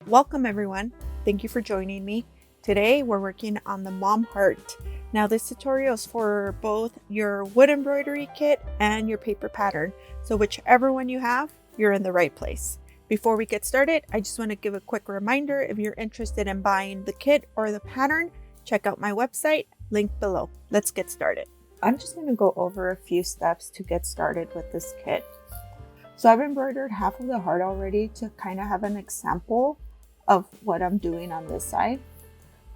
Welcome everyone. Thank you for joining me. Today we're working on the mom heart. Now this tutorial is for both your wood embroidery kit and your paper pattern. So whichever one you have, you're in the right place. Before we get started, I just want to give a quick reminder, if you're interested in buying the kit or the pattern, check out my website, link below. Let's get started. I'm just going to go over a few steps to get started with this kit. So I've embroidered half of the heart already to kind of have an example of what I'm doing on this side.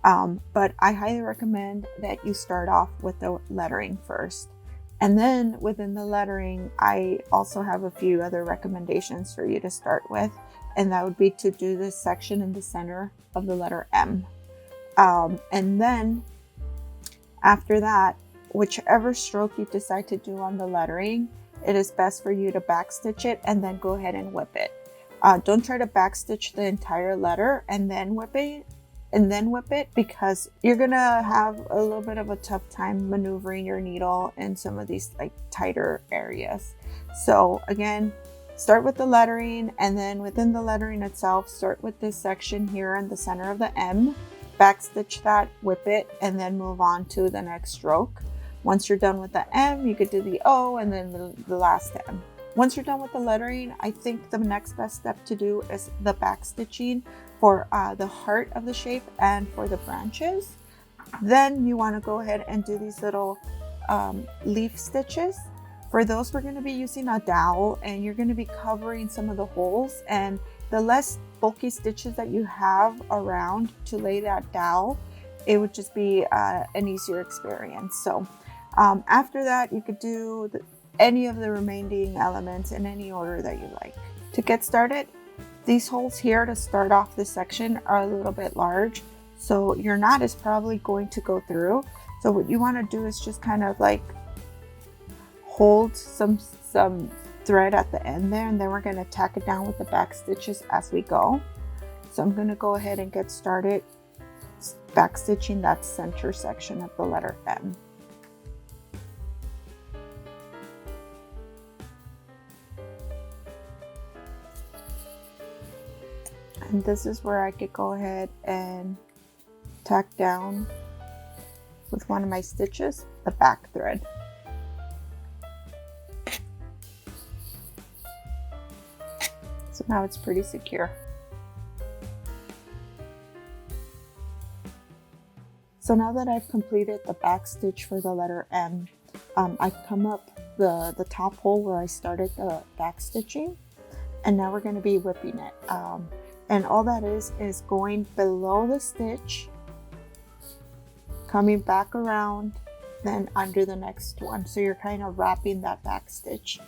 But I highly recommend that you start off with the lettering first. And then within the lettering, I also have a few other recommendations for you to start with. And that would be to do this section in the center of the letter M. And then after that, whichever stroke you decide to do on the lettering, it is best for you to backstitch it and then go ahead and whip it. Don't try to backstitch the entire letter and then whip it, because you're gonna have a little bit of a tough time maneuvering your needle in some of these like tighter areas. So again, start with the lettering, and then within the lettering itself, start with this section here in the center of the M, backstitch that, whip it, and then move on to the next stroke. Once you're done with the M, you could do the O and then the last M. Once you're done with the lettering, I think the next best step to do is the back stitching for the heart of the shape and for the branches. Then you want to go ahead and do these little leaf stitches. For those, we're going to be using a dowel, and you're going to be covering some of the holes, and the less bulky stitches that you have around to lay that dowel, it would just be an easier experience. So after that, you could do any of the remaining elements in any order that you like. To get started, these holes here to start off this section are a little bit large, so your knot is probably going to go through. So what you want to do is just kind of like hold some thread at the end there, and then we're going to tack it down with the back stitches as we go. So I'm going to go ahead and get started back stitching that center section of the letter M. And this is where I could go ahead and tack down with one of my stitches the back thread. So now it's pretty secure. So now that I've completed the back stitch for the letter M, I've come up the top hole where I started the back stitching, and now we're going to be whipping it. And all that is going below the stitch, coming back around, then under the next one. So you're kind of wrapping that back stitch.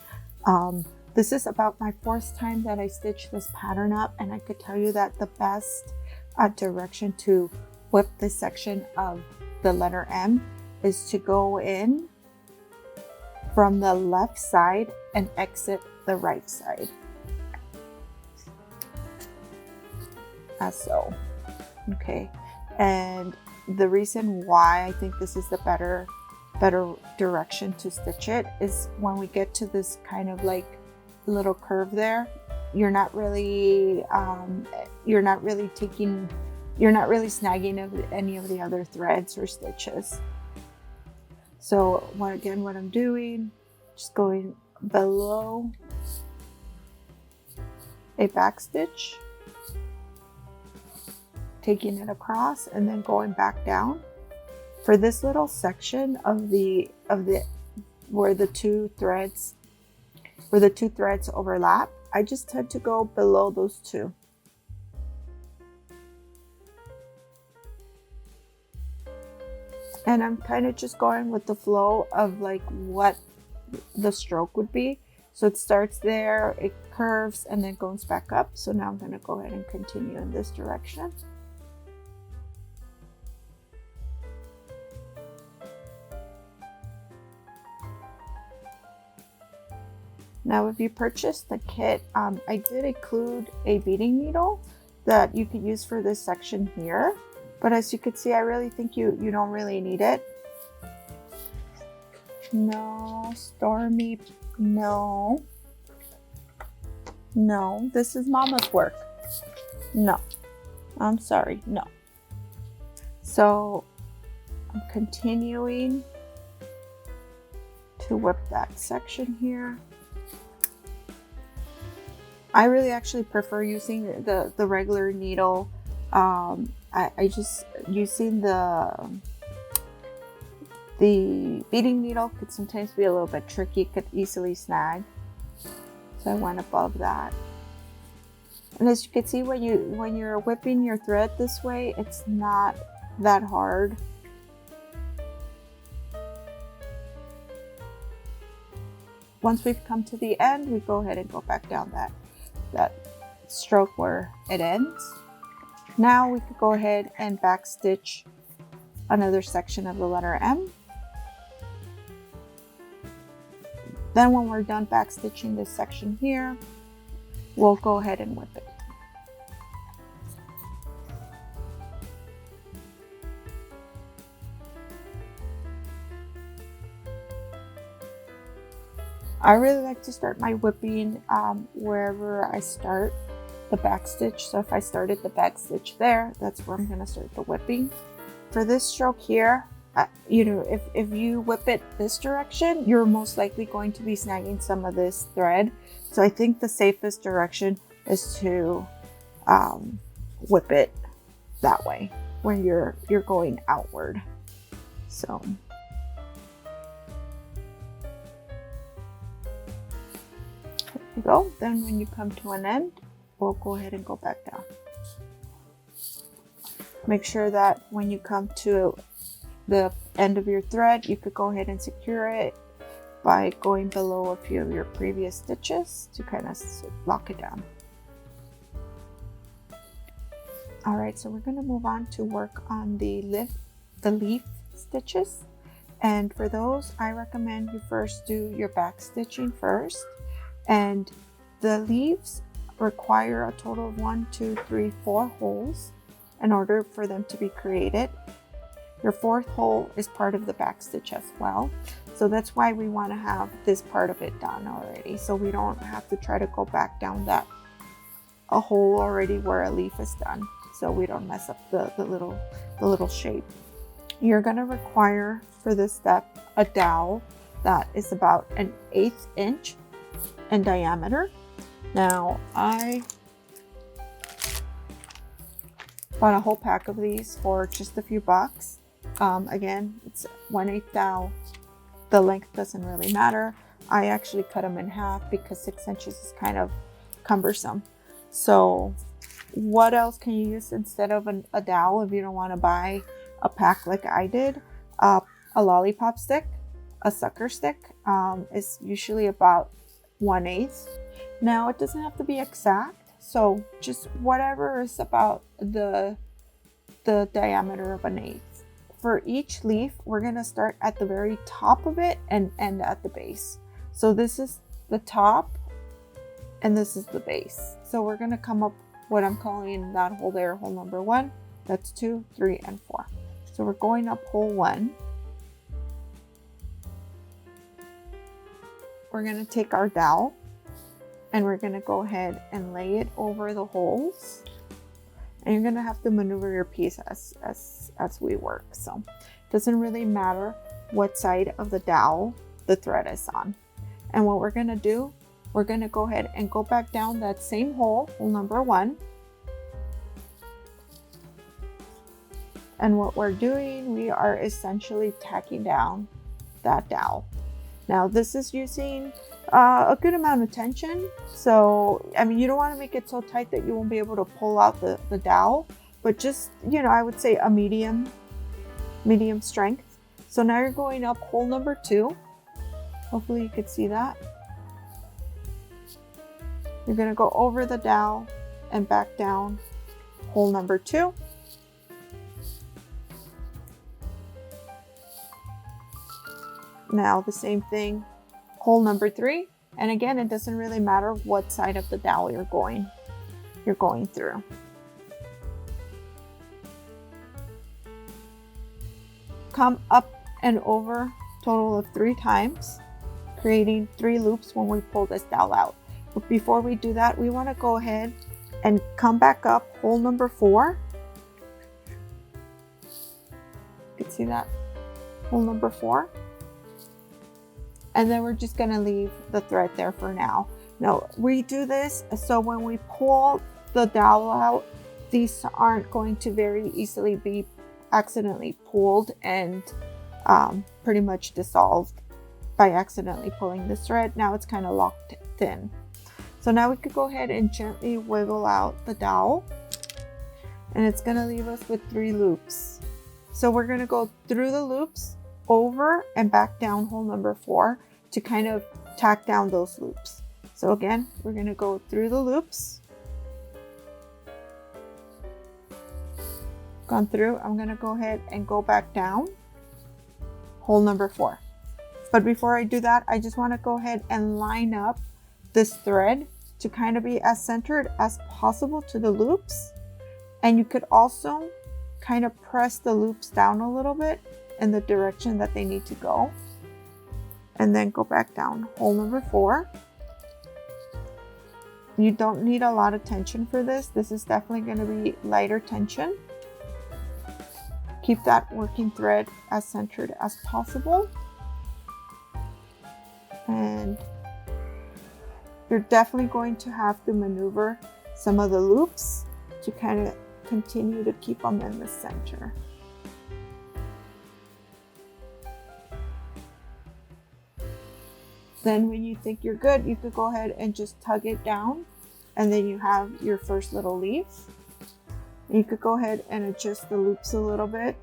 This is about my fourth time that I stitched this pattern up, and I could tell you that the best direction to whip this section of the letter M is to go in from the left side and exit the right side. As so. Okay, and the reason why I think this is the better direction to stitch it is when we get to this kind of like little curve there, you're not really snagging of any of the other threads or stitches. So what I'm doing, just going below a back stitch, taking it across, and then going back down. For this little section of the where the two threads overlap, I just tend to go below those two. And I'm kind of just going with the flow of like what the stroke would be. So it starts there, it curves, and then goes back up. So now I'm going to go ahead and continue in this direction. Now, if you purchased the kit, I did include a beading needle that you could use for this section here. But as you can see, I really think you don't really need it. No, Stormy, no. No, this is Mama's work. No, I'm sorry, no. So I'm continuing to whip that section here. I really actually prefer using the regular needle. I just using the beading needle could sometimes be a little bit tricky, could easily snag. So I went above that. And as you can see, when you're whipping your thread this way, it's not that hard. Once we've come to the end, we go ahead and go back down that stroke where it ends. Now we could go ahead and back stitch another section of the letter M. Then when we're done back stitching this section here, we'll go ahead and whip it. I really like to start my whipping wherever I start the back stitch. So if I started the back stitch there, that's where I'm going to start the whipping. For this stroke here, if you whip it this direction, you're most likely going to be snagging some of this thread. So I think the safest direction is to whip it that way when you're going outward. So there you go. Then when you come to an end, we'll go ahead and go back down. Make sure that when you come to the end of your thread, you could go ahead and secure it by going below a few of your previous stitches to kind of lock it down. All right, so we're going to move on to work on the leaf stitches. And for those, I recommend you first do your back stitching first. And the leaves require a total of 1, 2, 3, 4 holes in order for them to be created. Your fourth hole is part of the back stitch as well. So that's why we want to have this part of it done already. So we don't have to try to go back down a hole already where a leaf is done. So we don't mess up the little shape. You're going to require for this step a dowel that is about 1/8 inch in diameter. Now I bought a whole pack of these for just a few bucks. Again, it's 1/8 dowel. The length doesn't really matter. I actually cut them in half because 6 inches is kind of cumbersome. So what else can you use instead of a dowel if you don't want to buy a pack like I did? A lollipop stick, a sucker stick is usually about 1/8. Now it doesn't have to be exact, so just whatever is about the diameter of 1/8. For each leaf, we're going to start at the very top of it and end at the base. So this is the top and this is the base. So we're going to come up what I'm calling that hole there, hole number 1. That's 2, 3, and 4. So we're going up hole 1. We're going to take our dowel and we're going to go ahead and lay it over the holes. And you're going to have to maneuver your piece as we work. So it doesn't really matter what side of the dowel the thread is on. And what we're going to do, we're going to go ahead and go back down that same hole, hole number 1. And what we're doing, we are essentially tacking down that dowel. Now this is using a good amount of tension. So, I mean, you don't want to make it so tight that you won't be able to pull out the dowel, but just, I would say a medium strength. So now you're going up hole number 2. Hopefully you could see that. You're going to go over the dowel and back down hole number 2. Now the same thing, hole number 3. And again, it doesn't really matter what side of the dowel you're going through. Come up and over total of 3 times, creating 3 loops when we pull this dowel out. But before we do that, we want to go ahead and come back up hole number 4 see that? Hole number 4. And then we're just gonna leave the thread there for now. Now, we do this so when we pull the dowel out, these aren't going to very easily be accidentally pulled and pretty much dissolved by accidentally pulling this thread. Now it's kind of locked in. So now we could go ahead and gently wiggle out the dowel, and it's gonna leave us with 3 loops. So we're gonna go through the loops, over and back down hole number 4 to kind of tack down those loops. So again, we're gonna go through the loops, gone through. I'm gonna go ahead and go back down hole number 4. But before I do that, I just want to go ahead and line up this thread to kind of be as centered as possible to the loops. And you could also kind of press the loops down a little bit in the direction that they need to go. And then go back down hole number 4. You don't need a lot of tension for this. This is definitely going to be lighter tension. Keep that working thread as centered as possible. And you're definitely going to have to maneuver some of the loops to kind of continue to keep them in the center. Then when you think you're good, you could go ahead and just tug it down, and then you have your first little leaf. You could go ahead and adjust the loops a little bit.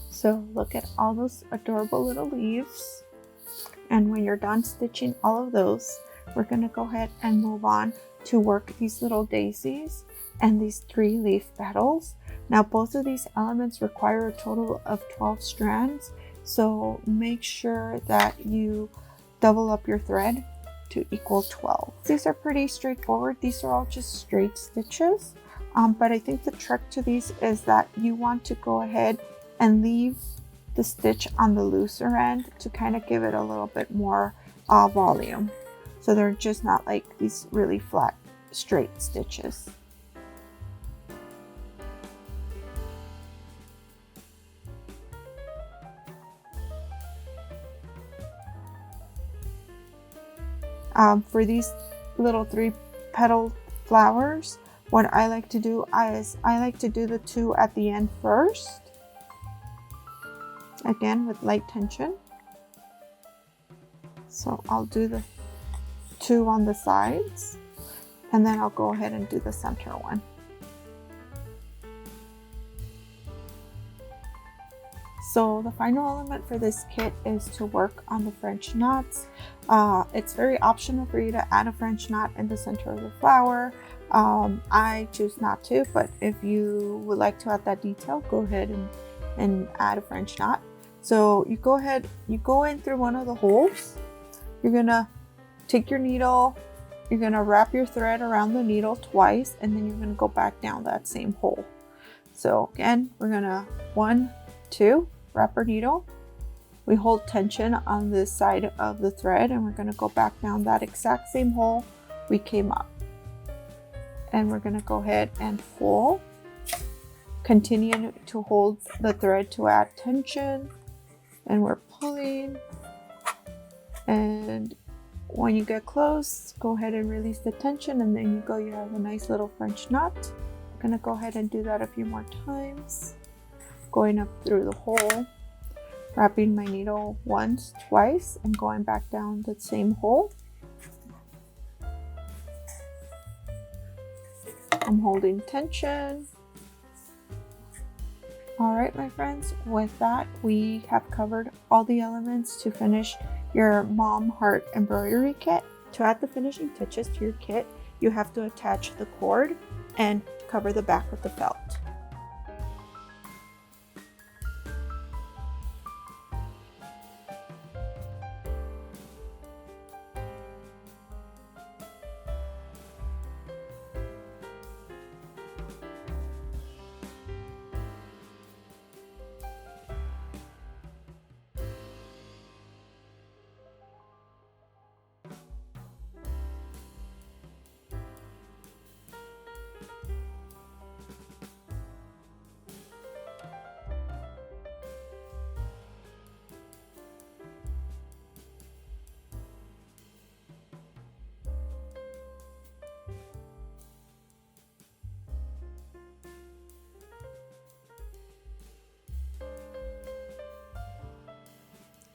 So look at all those adorable little leaves. And when you're done stitching all of those, we're gonna go ahead and move on to work these little daisies and these 3 leaf petals. Now both of these elements require a total of 12 strands. So make sure that you double up your thread to equal 12. These are pretty straightforward. These are all just straight stitches. But I think the trick to these is that you want to go ahead and leave the stitch on the looser end to kind of give it a little bit more volume. So they're just not like these really flat, straight stitches. For these little 3 petal flowers, what I like to do is I like to do the 2 at the end first. Again with light tension. So I'll do the 2 on the sides, and then I'll go ahead and do the center one. So the final element for this kit is to work on the French knots. It's very optional for you to add a French knot in the center of the flower. I choose not to, but if you would like to add that detail, go ahead and add a French knot. So you go in through one of the holes. You're gonna take your needle, you're gonna wrap your thread around the needle twice, and then you're gonna go back down that same hole. So again, we're gonna 1, 2, wrap our needle. We hold tension on this side of the thread, and we're gonna go back down that exact same hole we came up. And we're gonna go ahead and pull. Continue to hold the thread to add tension. And we're pulling, and when you get close, go ahead and release the tension, and then you have a nice little French knot. I'm gonna go ahead and do that a few more times, going up through the hole, wrapping my needle once, twice, and going back down the same hole. I'm holding tension. All right, my friends, with that, we have covered all the elements to finish your mom heart embroidery kit. To add the finishing touches to your kit, you have to attach the cord and cover the back with the felt.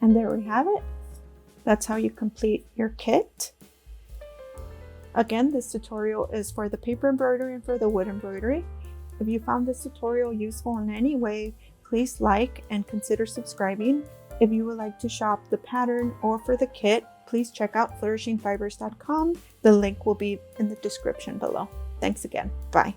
And there we have it. That's how you complete your kit. Again, this tutorial is for the paper embroidery and for the wood embroidery. If you found this tutorial useful in any way, please like and consider subscribing. If you would like to shop the pattern or for the kit, please check out flourishingfibers.com. The link will be in the description below. Thanks again. Bye.